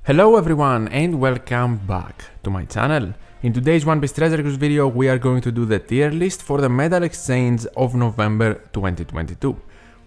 Hello everyone and welcome back to my channel. In today's One Piece Treasure Cruise video we are going to do the tier list for the medal exchange of November 2022.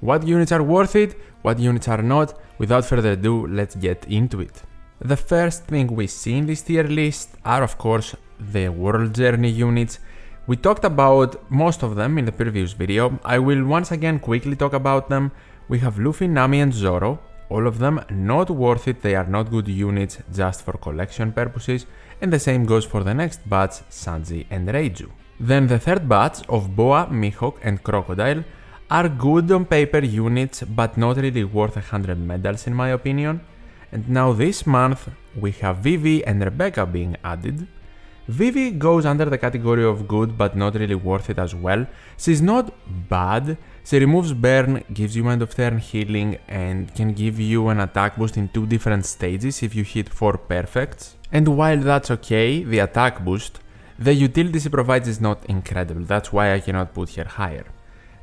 What units are worth it, what units are not. Without further ado, let's get into it. The first thing we see in this tier list are of course the World Journey units. We talked about most of them in the previous video. I will once again quickly talk about them. We have Luffy, Nami and Zoro. All of them not worth it, they are not good units just for collection purposes, and the same goes for the next batch, Sanji and Reiju. Then the third batch of Boa, Mihawk and Crocodile are good on paper units but not really worth 100 medals in my opinion. And now this month we have Vivi and Rebecca being added. Vivi goes under the category of good but not really worth it as well. She's not bad. She removes burn, gives you end of turn healing and can give you an attack boost in 2 different stages if you hit 4 perfects. And while that's okay, the attack boost, the utility she provides is not incredible, that's why I cannot put her higher.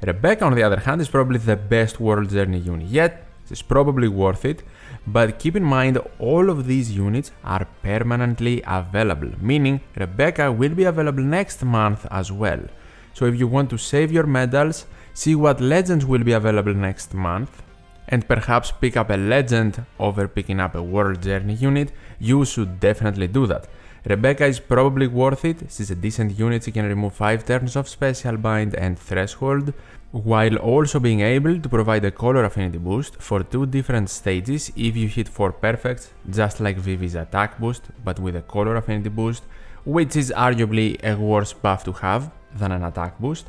Rebecca on the other hand is probably the best World Journey unit yet, she's probably worth it, but keep in mind all of these units are permanently available, meaning Rebecca will be available next month as well. So if you want to save your medals, see what legends will be available next month, and perhaps pick up a legend over picking up a World Journey unit, you should definitely do that. Rebecca is probably worth it, she's a decent unit, she can remove 5 turns of Special Bind and Threshold, while also being able to provide a color affinity boost for 2 different stages if you hit 4 perfects, just like Vivi's attack boost, but with a color affinity boost, which is arguably a worse buff to have than an attack boost.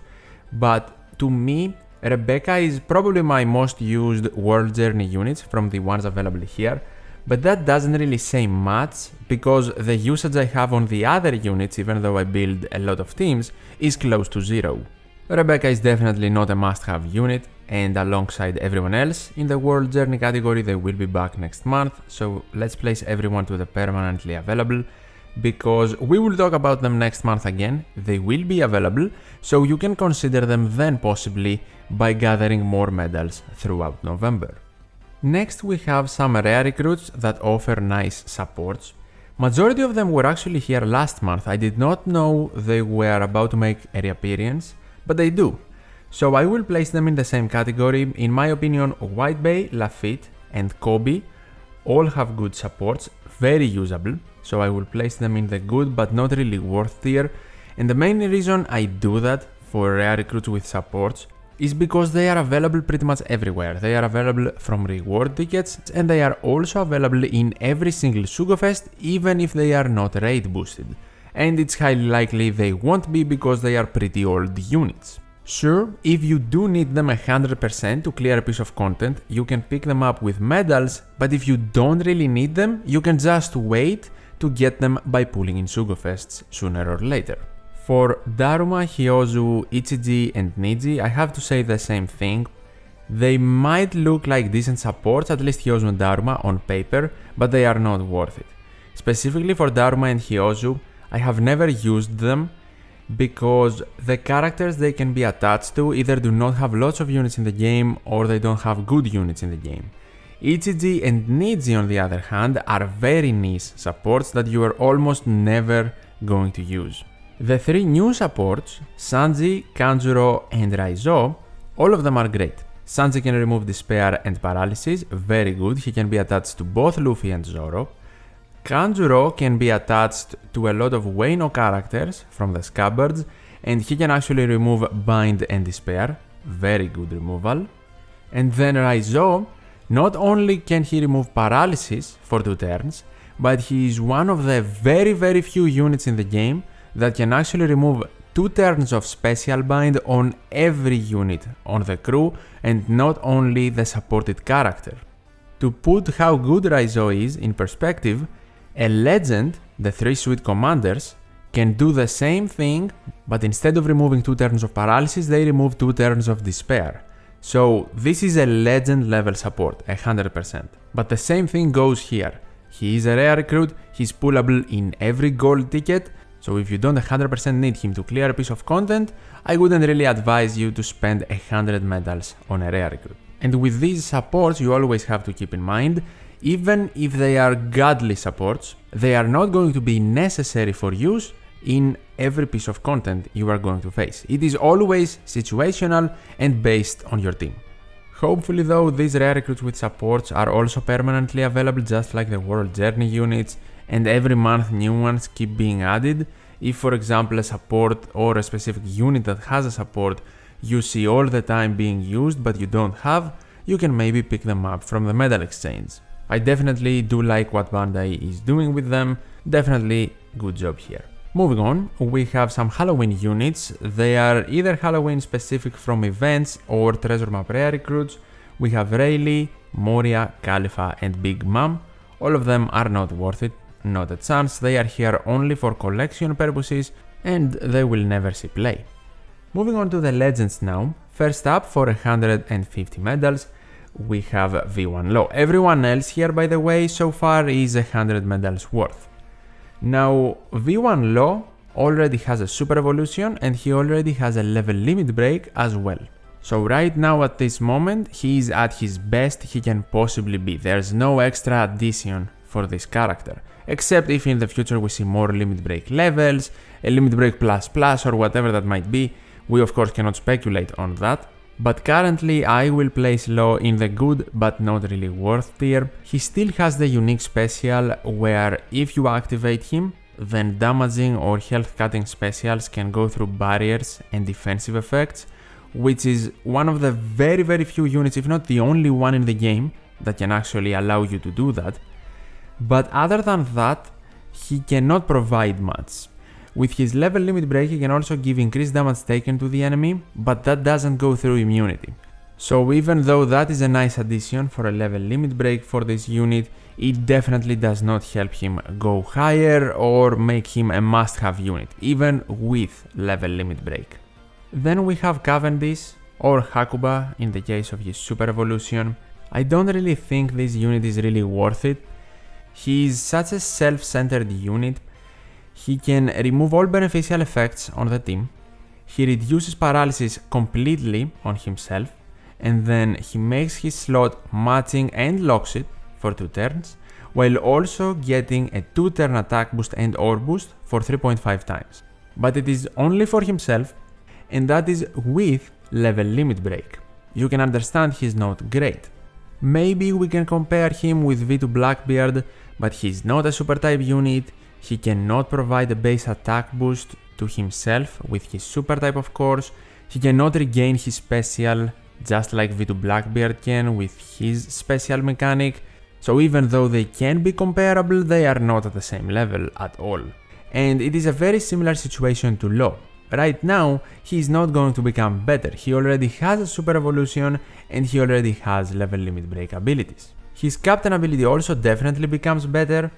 But to me, Rebecca is probably my most used World Journey units from the ones available here, but that doesn't really say much because the usage I have on the other units, even though I build a lot of teams, is close to 0. Rebecca is definitely not a must-have unit, and alongside everyone else in the World Journey category they will be back next month, so let's place everyone to the permanently available, because we will talk about them next month again, they will be available, so you can consider them then possibly by gathering more medals throughout November. Next we have some rare recruits that offer nice supports. Majority of them were actually here last month, I did not know they were about to make a reappearance, but they do. So I will place them in the same category. In my opinion, White Bay, Lafitte and Kobe all have good supports, very usable, so I will place them in the good but not really worth tier. And the main reason I do that for rare recruits with supports is because they are available pretty much everywhere. They are available from reward tickets and they are also available in every single Sugofest even if they are not raid boosted. And it's highly likely they won't be because they are pretty old units. Sure, if you do need them 100% to clear a piece of content, you can pick them up with medals, but if you don't really need them, you can just wait to get them by pulling in Sugofests sooner or later. For Daruma, Hyozu, Ichiji and Niji, I have to say the same thing. They might look like decent supports, at least Hyozu and Daruma on paper, but they are not worth it. Specifically for Daruma and Hyozu, I have never used them because the characters they can be attached to either do not have lots of units in the game or they don't have good units in the game. Ichiji and Niji on the other hand are very niche supports that you are almost never going to use. The 3 new supports, Sanji, Kanjuro and Raizo, all of them are great. Sanji can remove Despair and Paralysis, very good, he can be attached to both Luffy and Zoro. Kanjuro can be attached to a lot of Wano characters from the Scabbards and he can actually remove Bind and Despair, very good removal. And then Raizo, not only can he remove Paralysis for 2 turns, but he is one of the very few units in the game that can actually remove 2 turns of Special Bind on every unit on the crew and not only the supported character. To put how good Raizo is in perspective, a legend, the 3 Sweet Commanders, can do the same thing, but instead of removing 2 turns of Paralysis, they remove 2 turns of Despair. So this is a legend level support, 100%. But the same thing goes here. He is a rare recruit, he's pullable in every gold ticket, so if you don't 100% need him to clear a piece of content, I wouldn't really advise you to spend 100 medals on a rare recruit. And with these supports you always have to keep in mind, Even if they are godly supports, they are not going to be necessary for use in every piece of content you are going to face. It is always situational and based on your team. Hopefully though, these rare recruits with supports are also permanently available, just like the World Journey units, and every month new ones keep being added. If for example a support or a specific unit that has a support you see all the time being used but you don't have, you can maybe pick them up from the medal exchange. I definitely do like what Bandai is doing with them, definitely good job here. Moving on, we have some Halloween units. They are either Halloween specific from events or Treasure Map rare recruits. We have Rayleigh, Moria, Khalifa and Big Mom. All of them are not worth it, not a chance. They are here only for collection purposes and they will never see play. Moving on to the legends now. First up, for 150 medals, we have V1 Law. Everyone else here, by the way, so far is 100 medals worth. Now, V1 Law already has a Super Evolution and he already has a level limit break as well. So right now at this moment, he is at his best he can possibly be. There's no extra addition for this character. Except if in the future we see more limit break levels, a limit break plus or whatever that might be. We of course cannot speculate on that. But currently I will place Law in the good but not really worth tier. He still has the unique special where if you activate him, then damaging or health cutting specials can go through barriers and defensive effects, which is one of the very few units, if not the only one in the game, that can actually allow you to do that. But other than that, he cannot provide much. With his level limit break, he can also give increased damage taken to the enemy, but that doesn't go through immunity. So even though that is a nice addition for a level limit break for this unit, it definitely does not help him go higher or make him a must-have unit, even with level limit break. Then we have Cavendish, or Hakuba in the case of his Super Evolution. I don't really think this unit is really worth it. He is such a self-centered unit. He can remove all beneficial effects on the team, he reduces paralysis completely on himself, and then he makes his slot matching and locks it for 2 turns, while also getting a 2-turn attack boost and ore boost for 3.5 times. But it is only for himself, and that is with level limit break. You can understand he's not great. Maybe we can compare him with V2 Blackbeard, but he's not a super type unit. He cannot provide a base attack boost to himself with his super type of course. He cannot regain his special just like V2 Blackbeard can with his special mechanic. So even though they can be comparable, they are not at the same level at all. And it is a very similar situation to Law. Right now, he is not going to become better. He already has a Super Evolution and he already has level limit break abilities. His Captain ability also definitely becomes better,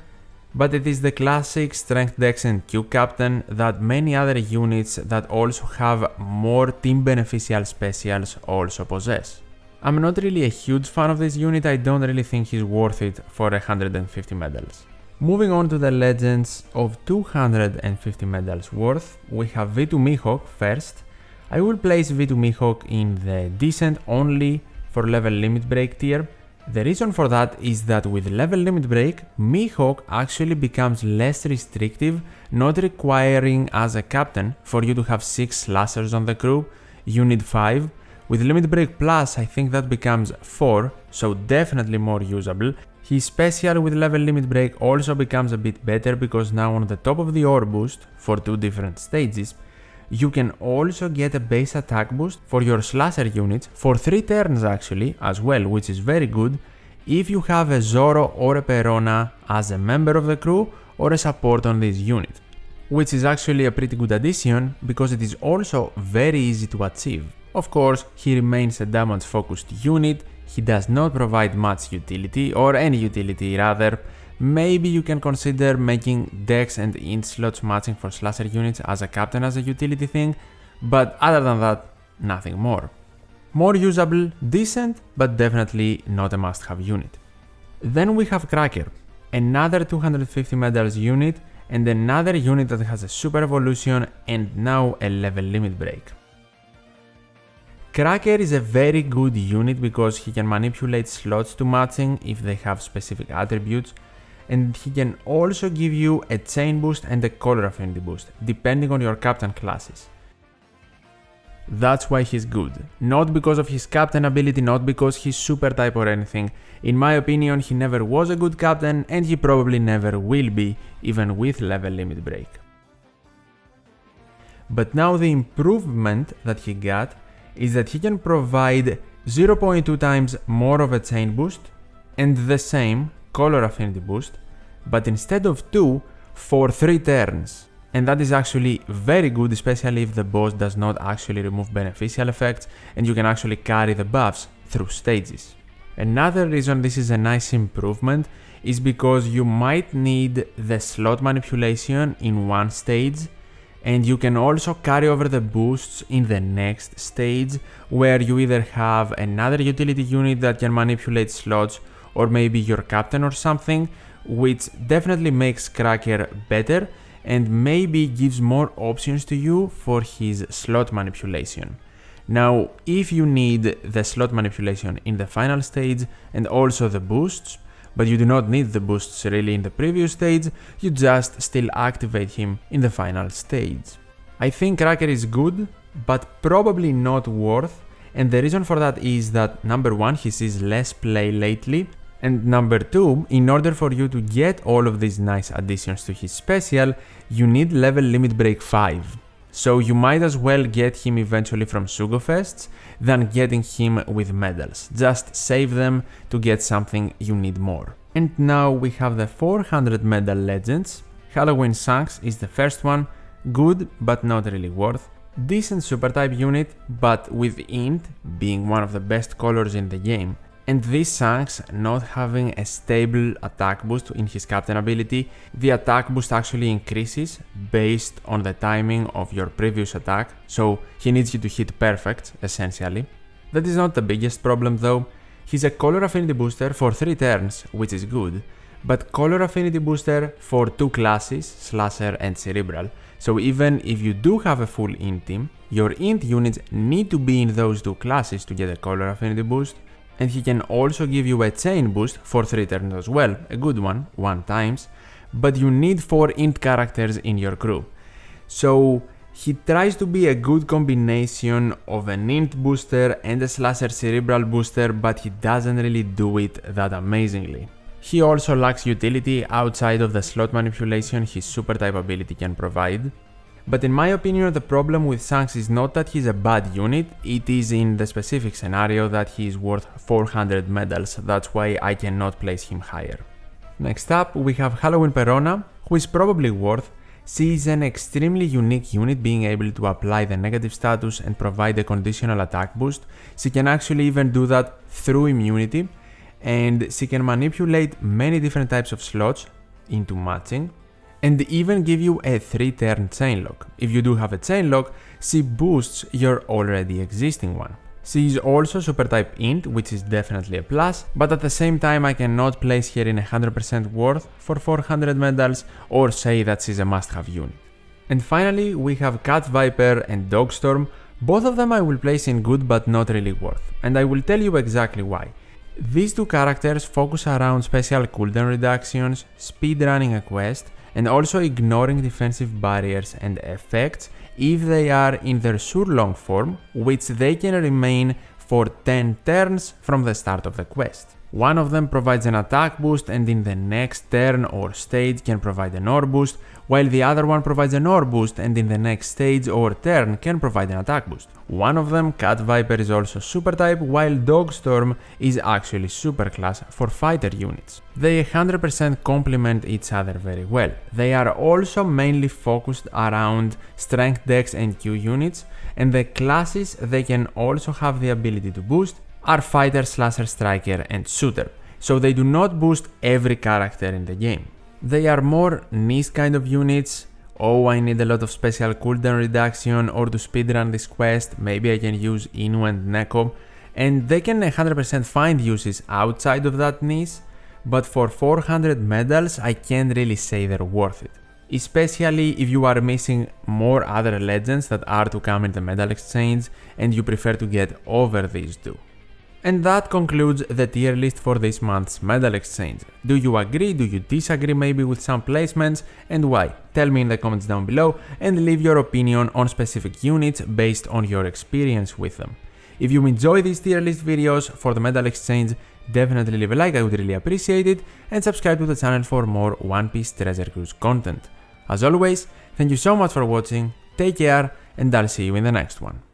but it is the classic Strength Dex and Q Captain that many other units that also have more team beneficial specials also possess. I'm not really a huge fan of this unit. I don't really think he's worth it for 150 medals. Moving on to the legends of 250 medals worth, we have V2 Mihawk first. I will place V2 Mihawk in the decent only for level limit break tier. The reason for that is that with level limit break, Mihawk actually becomes less restrictive, not requiring as a captain for you to have 6 slashers on the crew. You need 5. With limit break plus, I think that becomes 4, so definitely more usable. His special with level limit break also becomes a bit better because now on the top of the ore boost for 2 different stages, you can also get a base attack boost for your slasher units for 3 turns actually as well, which is very good if you have a Zoro or a Perona as a member of the crew or a support on this unit, which is actually a pretty good addition because it is also very easy to achieve. Of course, he remains a damage focused unit, he does not provide much utility, or any utility rather. Maybe you can consider making Dex and Int slots matching for slasher units as a captain as a utility thing, but other than that, nothing more. More usable, decent, but definitely not a must-have unit. Then we have Cracker, another 250 medals unit, and another unit that has a Super Evolution and now a level limit break. Cracker is a very good unit because he can manipulate slots to matching if they have specific attributes, and he can also give you a chain boost and a color affinity boost, depending on your captain classes. That's why he's good. Not because of his captain ability, not because he's super type or anything. In my opinion, he never was a good captain and he probably never will be, even with level limit break. But now the improvement that he got is that he can provide 0.2 times more of a chain boost and the same color affinity boost, but instead of 2, for 3 turns. And that is actually very good, especially if the boss does not actually remove beneficial effects and you can actually carry the buffs through stages. Another reason this is a nice improvement is because you might need the slot manipulation in one stage, and you can also carry over the boosts in the next stage, where you either have another utility unit that can manipulate slots or maybe your captain or something, which definitely makes Cracker better and maybe gives more options to you for his slot manipulation. Now, if you need the slot manipulation in the final stage and also the boosts, but you do not need the boosts really in the previous stage, you just still activate him in the final stage. I think Cracker is good, but probably not worth, and the reason for that is that number 1, he sees less play lately, and number 2, in order for you to get all of these nice additions to his special, you need level limit break 5. So you might as well get him eventually from Sugofests than getting him with medals. Just save them to get something you need more. And now we have the 400 medal legends. Halloween Shanks is the first one, good but not really worth. Decent super type unit, but with int being one of the best colors in the game. And this Shanks not having a stable attack boost in his captain ability, the attack boost actually increases based on the timing of your previous attack, so he needs you to hit perfect, essentially. That is not the biggest problem though. He's a color affinity booster for 3 turns, which is good, but color affinity booster for 2 classes, Slasher and Cerebral. So even if you do have a full int team, your int units need to be in those 2 classes to get a color affinity boost. And he can also give you a chain boost for 3 turns as well, a good one, 1 times, but you need 4 int characters in your crew. So he tries to be a good combination of an int booster and a Slasher Cerebral booster, but he doesn't really do it that amazingly. He also lacks utility outside of the slot manipulation his super type ability can provide. But in my opinion, the problem with Shanks is not that he's a bad unit, it is in the specific scenario that he is worth 400 medals, that's why I cannot place him higher. Next up, we have Halloween Perona, who is probably worth. She is an extremely unique unit, being able to apply the negative status and provide a conditional attack boost. She can actually even do that through immunity, and she can manipulate many different types of slots into matching, and even give you a 3-turn chain lock. If you do have a chain lock, she boosts your already existing one. She is also super type int, which is definitely a plus, but at the same time I cannot place her in 100% worth for 400 medals or say that she's a must-have unit. And finally we have Cat Viper and Dogstorm. Both of them I will place in good but not really worth, and I will tell you exactly why. These 2 characters focus around special cooldown reductions, speedrunning a quest, and also ignoring defensive barriers and effects if they are in their Surlong form, which they can remain for 10 turns from the start of the quest. One of them provides an attack boost and in the next turn or stage can provide an ore boost, while the other one provides an ore boost and in the next stage or turn can provide an attack boost. One of them, Cat Viper, is also super type, while Dogstorm is actually super class for fighter units. They 100% complement each other very well. They are also mainly focused around strength, dex and Q units, and the classes they can also have the ability to boost are fighter, slasher, striker and shooter, so they do not boost every character in the game. They are more niche kind of units. Oh, I need a lot of special cooldown reduction, or to speedrun this quest, maybe I can use Inu and Neko, and they can 100% find uses outside of that niche, but for 400 medals I can't really say they're worth it. especially if you are missing more other legends that are to come in the medal exchange and you prefer to get over these two. And that concludes the tier list for this month's medal exchange. Do you agree? Do you disagree maybe with some placements? And why? Tell me in the comments down below and leave your opinion on specific units based on your experience with them. If you enjoy these tier list videos for the medal exchange, definitely leave a like, I would really appreciate it, and subscribe to the channel for more One Piece Treasure Cruise content. As always, thank you so much for watching, take care, and I'll see you in the next one.